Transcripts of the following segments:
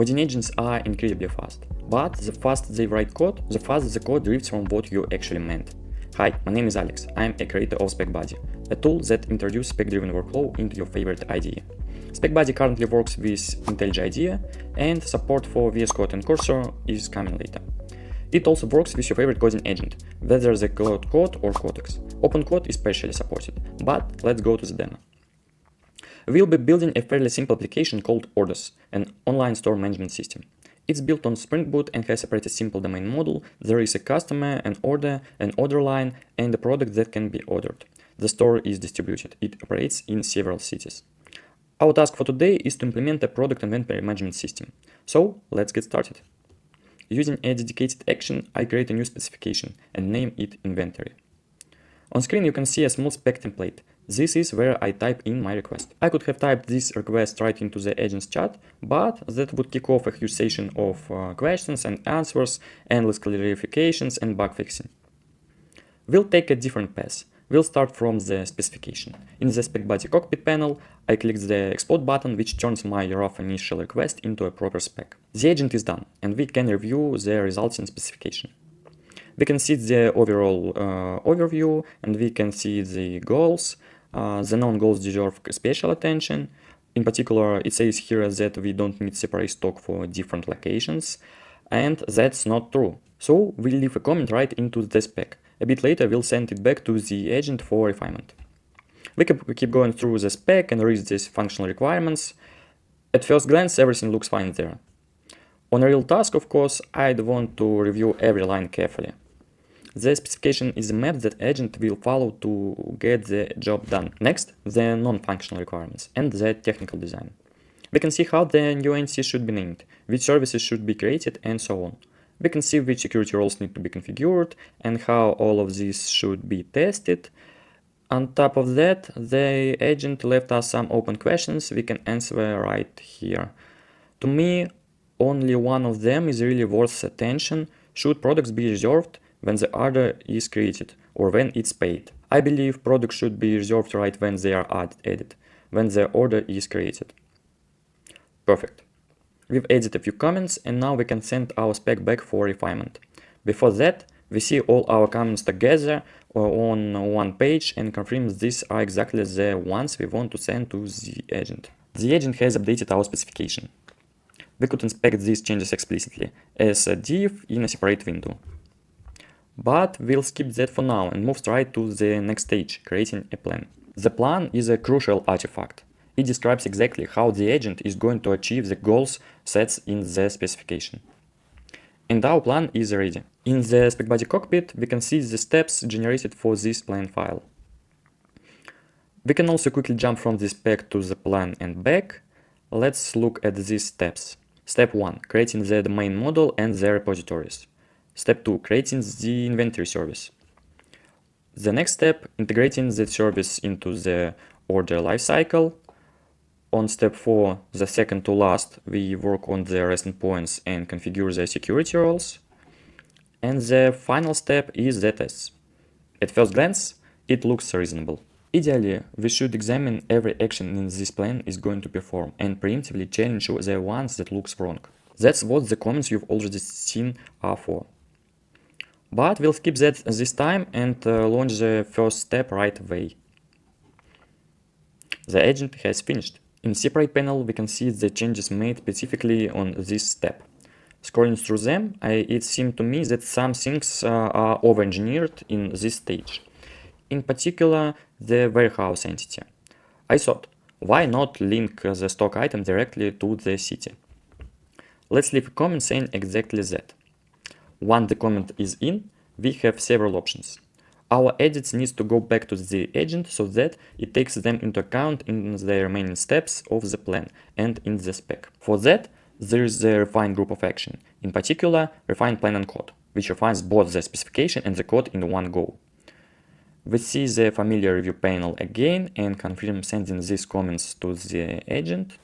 Coding agents are incredibly fast, but the faster they write code, the faster the code drifts from what you actually meant. Hi, my name is Alex. I'm a creator of specbuddy, a tool that introduces spec-driven workflow into your favorite IDE. Specbuddy currently works with IntelliJ IDEA, and support for VS Code and Cursor is coming later. It also works with your favorite coding agent, whether the Claude Code or Codex. Open Code is partially supported, but let's go to the demo. We'll be building a fairly simple application called Orders, an online store management system. It's built on Spring Boot and has separated simple domain model. There is a customer, an order line, and a product that can be ordered. The store is distributed. It operates in several cities. Our task for today is to implement a product inventory management system. So let's get started. Using a dedicated action, I create a new specification and name it inventory. On screen you can see a small spec template. This is where I type in my request. I could have typed this request right into the agent's chat, but that would kick off a huge session of questions and answers, endless clarifications and bug fixing. We'll take a different path. We'll start from the specification. In the specbuddy cockpit panel, I click the export button, which turns my rough initial request into a proper spec. The agent is done, and we can review the resulting specification. We can see the overall overview, and we can see the goals. The non-goals deserve special attention. In particular, it says here that we don't need separate stock for different locations, and that's not true. So we'll leave a comment right into the spec. A bit later, we'll send it back to the agent for refinement. We can keep going through the spec and read these functional requirements. At first glance, everything looks fine there. On a real task, of course, I'd want to review every line carefully. The specification is a map that agent will follow to get the job done. Next, the non-functional requirements and the technical design. We can see how the new entity should be named, which services should be created, and so on. We can see which security roles need to be configured and how all of these should be tested. On top of that, the agent left us some open questions we can answer right here. To me, only one of them is really worth attention. Should products be reserved when the order is created or when it's paid? I believe products should be reserved right when they are added, when the order is created. Perfect. We've added a few comments and now we can send our spec back for refinement. Before that, we see all our comments together on one page and confirm these are exactly the ones we want to send to the agent. The agent has updated our specification. We could inspect these changes explicitly as a div in a separate window. But we'll skip that for now and move straight to the next stage, creating a plan. The plan is a crucial artifact. It describes exactly how the agent is going to achieve the goals set in the specification. And our plan is ready. In the specbuddy cockpit, we can see the steps generated for this plan file. We can also quickly jump from the spec to the plan and back. Let's look at these steps. Step 1, creating the domain model and the repositories. Step 2, creating the inventory service. The next step, integrating the service into the order lifecycle. On step 4, the second to last, we work on the REST endpoints and configure the security roles. And the final step is the tests. At first glance, it looks reasonable. Ideally, we should examine every action in this plan is going to perform and preemptively challenge the ones that looks wrong. That's what the comments you've already seen are for. But we'll skip that this time and launch the first step right away. The agent has finished. In separate panel, we can see the changes made specifically on this step. Scrolling through them, it seemed to me that some things are over-engineered in this stage. In particular, the warehouse entity. I thought, why not link the stock item directly to the city? Let's leave a comment saying exactly that. Once the comment is in, we have several options. Our edits needs to go back to the agent so that it takes them into account in the remaining steps of the plan and in the spec. For that, there is the refine group of action, in particular refine plan and code, which refines both the specification and the code in one go. We see the familiar review panel again and confirm sending these comments to the agent.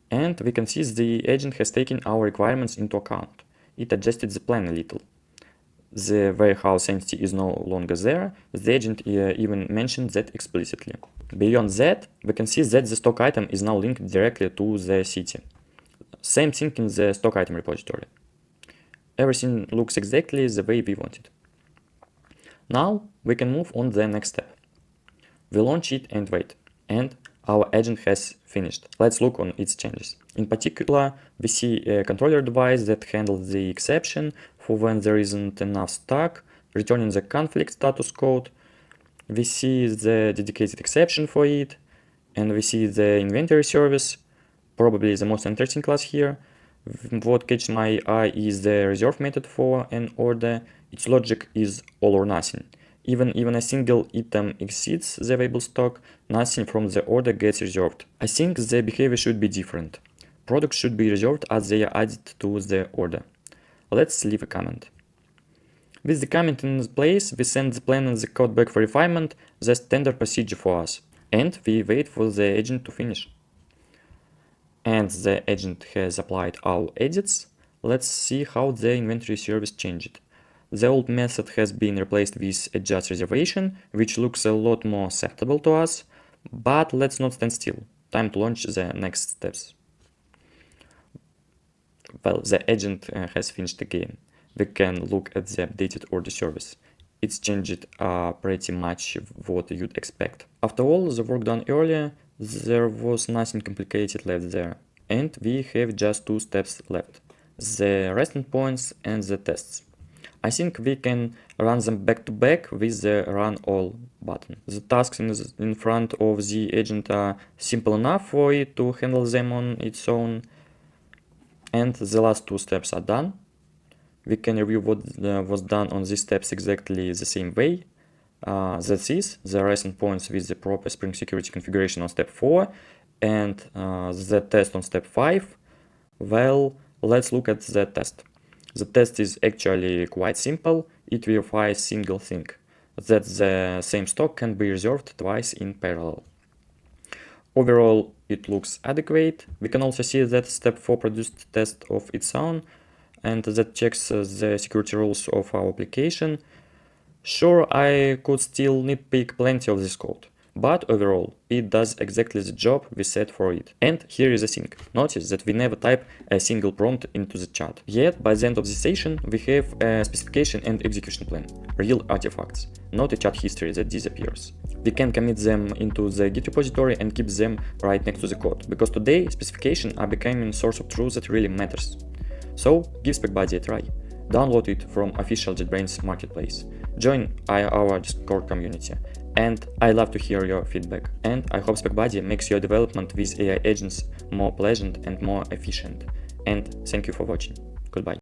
And we can see the agent has taken our requirements into account. It adjusted the plan a little. The warehouse entity is no longer there. The agent even mentioned that explicitly. Beyond that, we can see that the stock item is now linked directly to the city. Same thing in the stock item repository. Everything looks exactly the way we wanted. Now we can move on to the next step. We launch it and wait, and our agent has finished. Let's look on its changes. In particular, we see a controller device that handles the exception for when there isn't enough stock, returning the conflict status code. We see the dedicated exception for it, and we see the inventory service, probably the most interesting class here. What catches my eye is the reserve method for an order. Its logic is all or nothing. Even a single item exceeds the available stock, nothing from the order gets reserved. I think the behavior should be different. Products should be reserved as they are added to the order. Let's leave a comment. With the comment in place, we send the plan and the code back for refinement, the standard procedure for us. And we wait for the agent to finish. And the agent has applied our edits. Let's see how the inventory service changed. The old method has been replaced with adjust reservation, which looks a lot more acceptable to us. But let's not stand still. Time to launch the next steps. Well, the agent has finished again. We can look at the updated order service. It's changed pretty much what you'd expect. After all the work done earlier, there was nothing complicated left there. And we have just two steps left: the resting points and the tests. I think we can run them back to back with the run all button. The tasks in front of the agent are simple enough for it to handle them on its own. And the last two steps are done. We can review what was done on these steps exactly the same way. That is, the resting points with the proper Spring Security configuration on step 4 and the test on step 5. Well, let's look at the test. The test is actually quite simple. It verifies a single thing, that the same stock can be reserved twice in parallel. Overall, it looks adequate. We can also see that step 4 produced a test of its own, and that checks the security rules of our application. Sure, I could still nitpick plenty of this code, but overall, it does exactly the job we set for it. And here is the thing. Notice that we never type a single prompt into the chat. Yet, by the end of the session, we have a specification and execution plan. Real artifacts, not a chat history that disappears. We can commit them into the Git repository and keep them right next to the code, because today, specifications are becoming a source of truth that really matters. So, give specbuddy a try. Download it from official JetBrains marketplace. Join our Discord community. And I love to hear your feedback. And I hope specbuddy makes your development with AI agents more pleasant and more efficient. And thank you for watching. Goodbye.